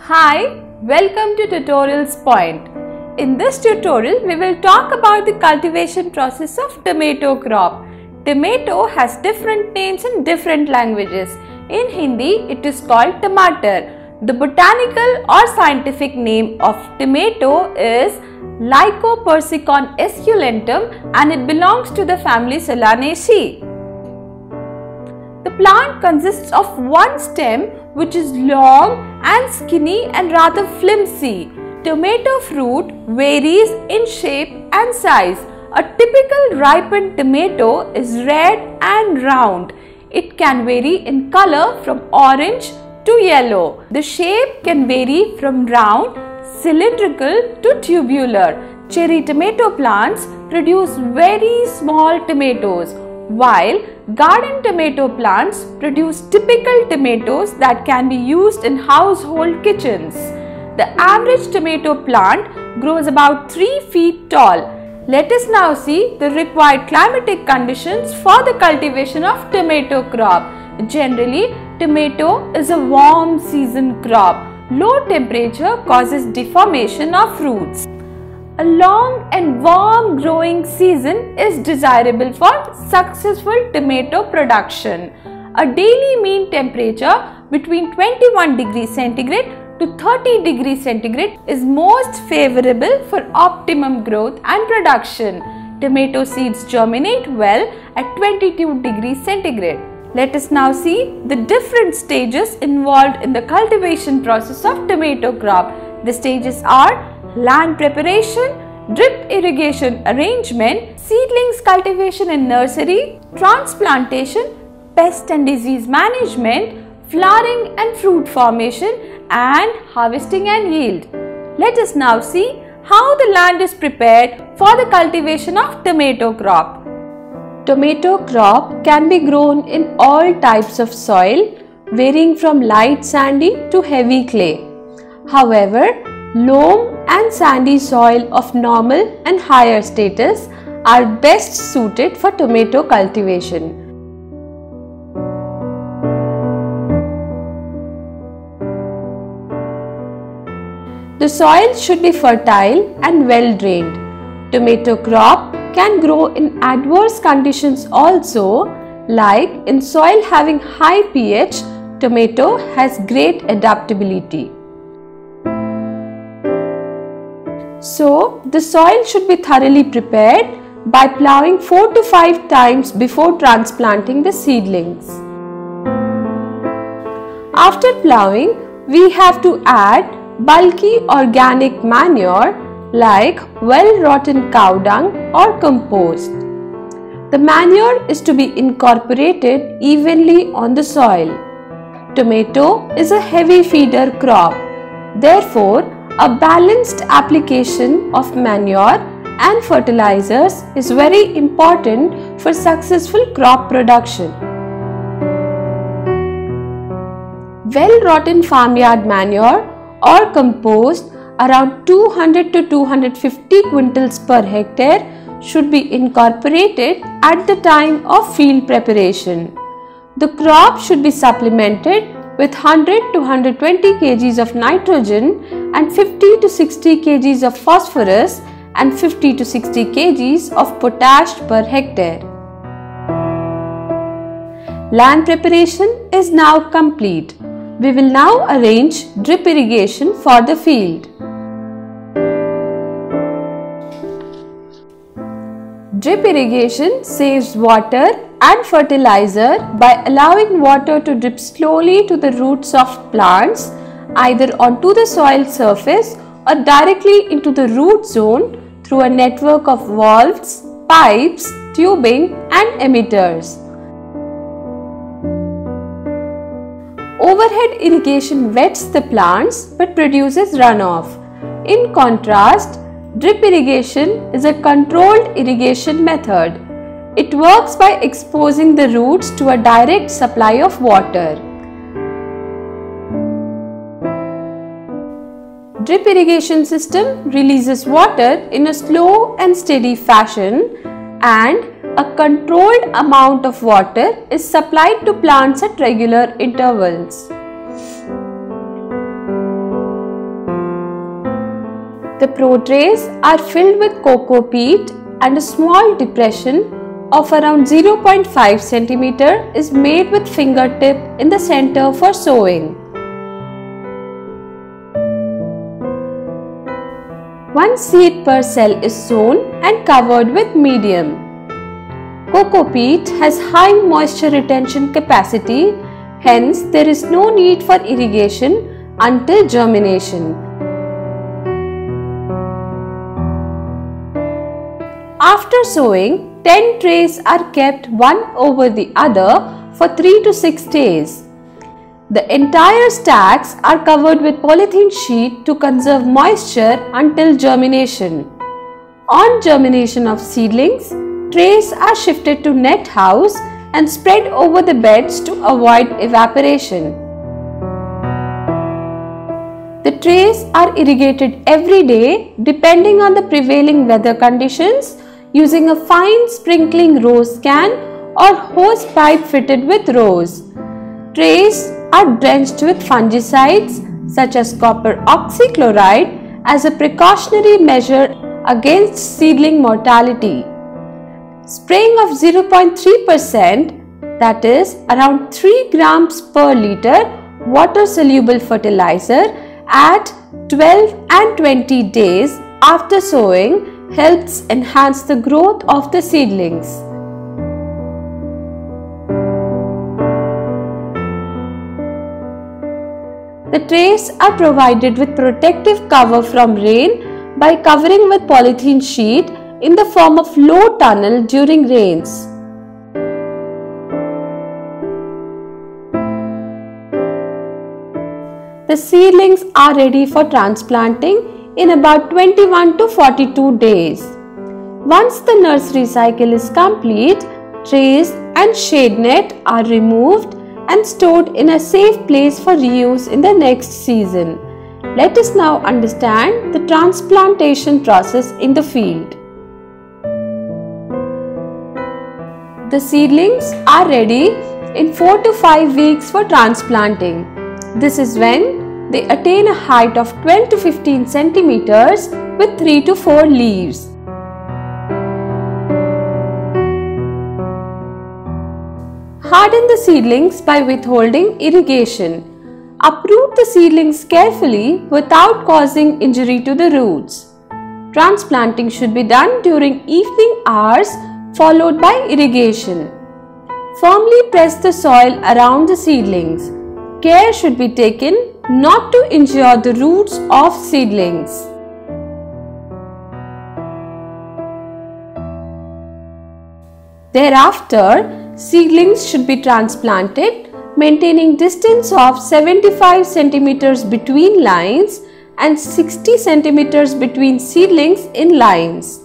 Hi, welcome to Tutorials Point. In this tutorial, we will talk about the cultivation process of tomato crop. Tomato has different names in different languages. In Hindi, it is called tomato. The botanical or scientific name of tomato is Lycopersicon esculentum and it belongs to the family Solanaceae. The plant consists of one stem which is long and skinny and rather flimsy. Tomato fruit varies in shape and size. A typical ripened tomato is red and round. It can vary in color from orange to yellow. The shape can vary from round, cylindrical to tubular. Cherry tomato plants produce very small tomatoes, while garden tomato plants produce typical tomatoes that can be used in household kitchens. The average tomato plant grows about 3 feet tall. Let us now see the required climatic conditions for the cultivation of tomato crop. Generally, tomato is a warm season crop. Low temperature causes deformation of roots. A long and warm growing season is desirable for successful tomato production. A daily mean temperature between 21 degrees centigrade to 30 degrees centigrade is most favorable for optimum growth and production. Tomato seeds germinate well at 22 degrees centigrade. Let us now see the different stages involved in the cultivation process of tomato crop. The stages are land preparation, drip irrigation arrangement, seedlings cultivation in nursery, transplantation, pest and disease management, flowering and fruit formation, and harvesting and yield. Let us now see how the land is prepared for the cultivation of tomato crop. Tomato crop can be grown in all types of soil, varying from light sandy to heavy clay. However, loam and sandy soil of normal and higher status are best suited for tomato cultivation. The soil should be fertile and well drained. Tomato crop can grow in adverse conditions also, like in soil having high pH, tomato has great adaptability. So, the soil should be thoroughly prepared by ploughing 4 to 5 times before transplanting the seedlings. After ploughing, we have to add bulky organic manure like well-rotten cow dung or compost. The manure is to be incorporated evenly on the soil. Tomato is a heavy feeder crop. Therefore, a balanced application of manure and fertilizers is very important for successful crop production. Well-rotten farmyard manure or compost around 200 to 250 quintals per hectare should be incorporated at the time of field preparation. The crop should be supplemented with 100 to 120 kg of nitrogen and 50 to 60 kg of phosphorus and 50 to 60 kg of potash per hectare. Land preparation is now complete. We will now arrange drip irrigation for the field. Drip irrigation saves water and fertilizer by allowing water to drip slowly to the roots of plants, either onto the soil surface or directly into the root zone through a network of valves, pipes, tubing and emitters. Overhead irrigation wets the plants but produces runoff. In contrast, drip irrigation is a controlled irrigation method. It works by exposing the roots to a direct supply of water. Drip irrigation system releases water in a slow and steady fashion, and a controlled amount of water is supplied to plants at regular intervals. The pro trays are filled with coco peat and a small depression of around 0.5 cm is made with fingertip in the center for sowing. One seed per cell is sown and covered with medium. Coco peat has high moisture retention capacity, hence there is no need for irrigation until germination. After sowing, 10 trays are kept one over the other for 3 to 6 days. The entire stacks are covered with polythene sheet to conserve moisture until germination. On germination of seedlings, trays are shifted to net house and spread over the beds to avoid evaporation. The trays are irrigated every day depending on the prevailing weather conditions using a fine sprinkling rose can or hose pipe fitted with rose. Trays are drenched with fungicides such as copper oxychloride as a precautionary measure against seedling mortality. Spraying of 0.3%, that is around 3 grams per liter water soluble fertilizer at 12 and 20 days after sowing helps enhance the growth of the seedlings. The trays are provided with protective cover from rain by covering with polythene sheet in the form of low tunnel during rains. The seedlings are ready for transplanting in about 21 to 42 days. Once the nursery cycle is complete, trays and shade net are removed and stored in a safe place for reuse in the next season. Let us now understand the transplantation process in the field. The seedlings are ready in 4 to 5 weeks for transplanting. This is when they attain a height of 12 to 15 centimeters with 3 to 4 leaves. Harden the seedlings by withholding irrigation. Uproot the seedlings carefully without causing injury to the roots. Transplanting should be done during evening hours followed by irrigation. Firmly press the soil around the seedlings. Care should be taken not to injure the roots of seedlings. Thereafter, seedlings should be transplanted, maintaining distance of 75 centimeters between lines and 60 centimeters between seedlings in lines.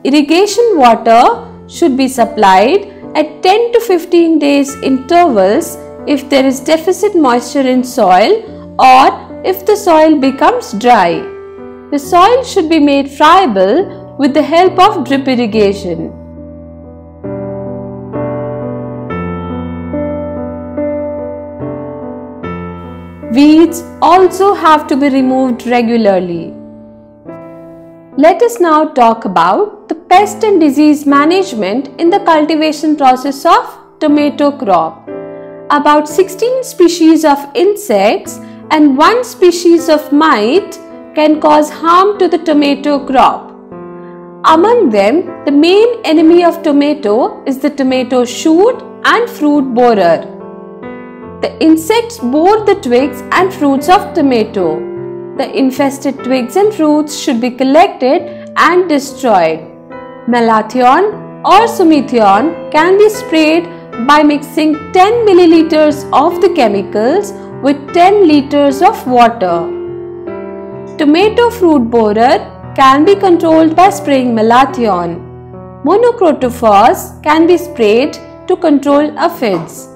Irrigation water should be supplied at 10 to 15 days intervals if there is deficit moisture in soil or if the soil becomes dry. The soil should be made friable with the help of drip irrigation. Weeds also have to be removed regularly. Let us now talk about the pest and disease management in the cultivation process of tomato crop. About 16 species of insects and 1 species of mite can cause harm to the tomato crop. Among them, the main enemy of tomato is the tomato shoot and fruit borer. The insects bore the twigs and fruits of tomato. The infested twigs and fruits should be collected and destroyed. Malathion or sumethion can be sprayed by mixing 10 milliliters of the chemicals with 10 liters of water. Tomato fruit borer can be controlled by spraying malathion. Monocrotophos can be sprayed to control aphids.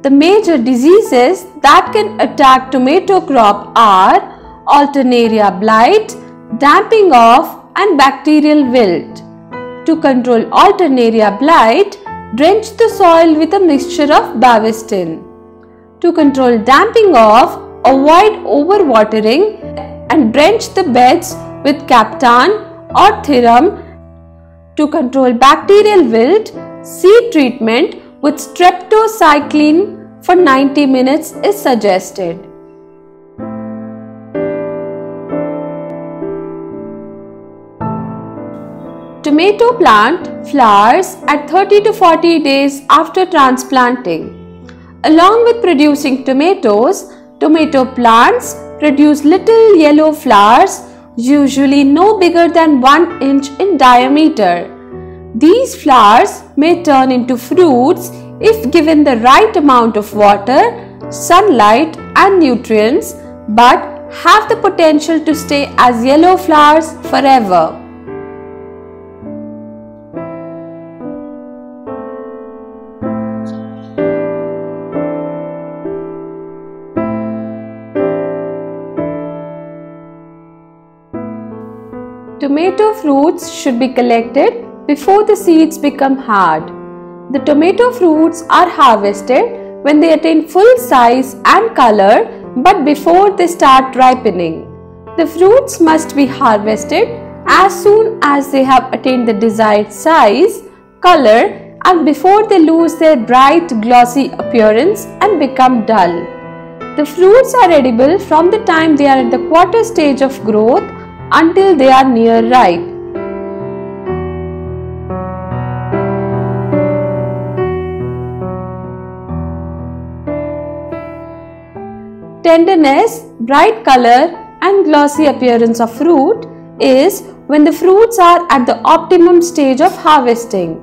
The major diseases that can attack tomato crop are Alternaria blight, damping off and bacterial wilt. To control Alternaria blight, drench the soil with a mixture of Bavestin. To control damping off, avoid overwatering and drench the beds with Captan or Thiram. To control bacterial wilt, seed treatment with streptocycline for 90 minutes is suggested. Tomato plant flowers at 30 to 40 days after transplanting. Along with producing tomatoes, tomato plants produce little yellow flowers, usually no bigger than 1 inch in diameter. These flowers may turn into fruits if given the right amount of water, sunlight and nutrients, but have the potential to stay as yellow flowers forever. Tomato fruits should be collected before the seeds become hard. The tomato fruits are harvested when they attain full size and color, but before they start ripening. The fruits must be harvested as soon as they have attained the desired size, color, and before they lose their bright glossy appearance and become dull. The fruits are edible from the time they are at the quarter stage of growth until they are near ripe. Tenderness, bright color and glossy appearance of fruit is when the fruits are at the optimum stage of harvesting.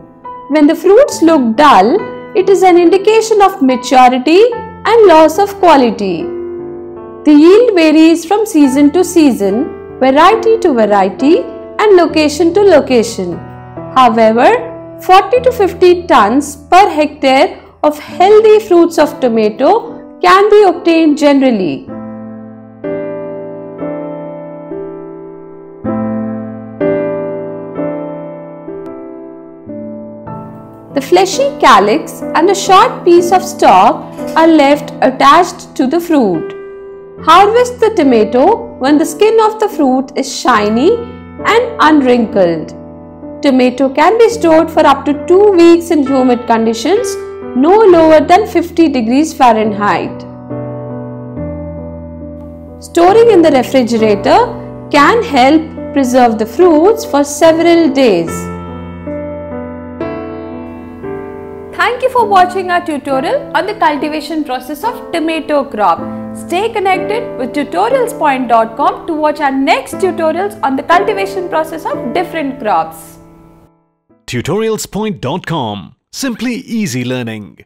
When the fruits look dull, it is an indication of maturity and loss of quality. The yield varies from season to season, variety to variety and location to location. However, 40 to 50 tons per hectare of healthy fruits of tomato can be obtained generally. The fleshy calyx and a short piece of stalk are left attached to the fruit. Harvest the tomato when the skin of the fruit is shiny and unwrinkled. Tomato can be stored for up to 2 weeks in humid conditions, no lower than 50 degrees Fahrenheit. Storing in the refrigerator can help preserve the fruits for several days. Thank you for watching our tutorial on the cultivation process of tomato crop. Stay connected with tutorialspoint.com to watch our next tutorials on the cultivation process of different crops. Tutorialspoint.com. Simply easy learning.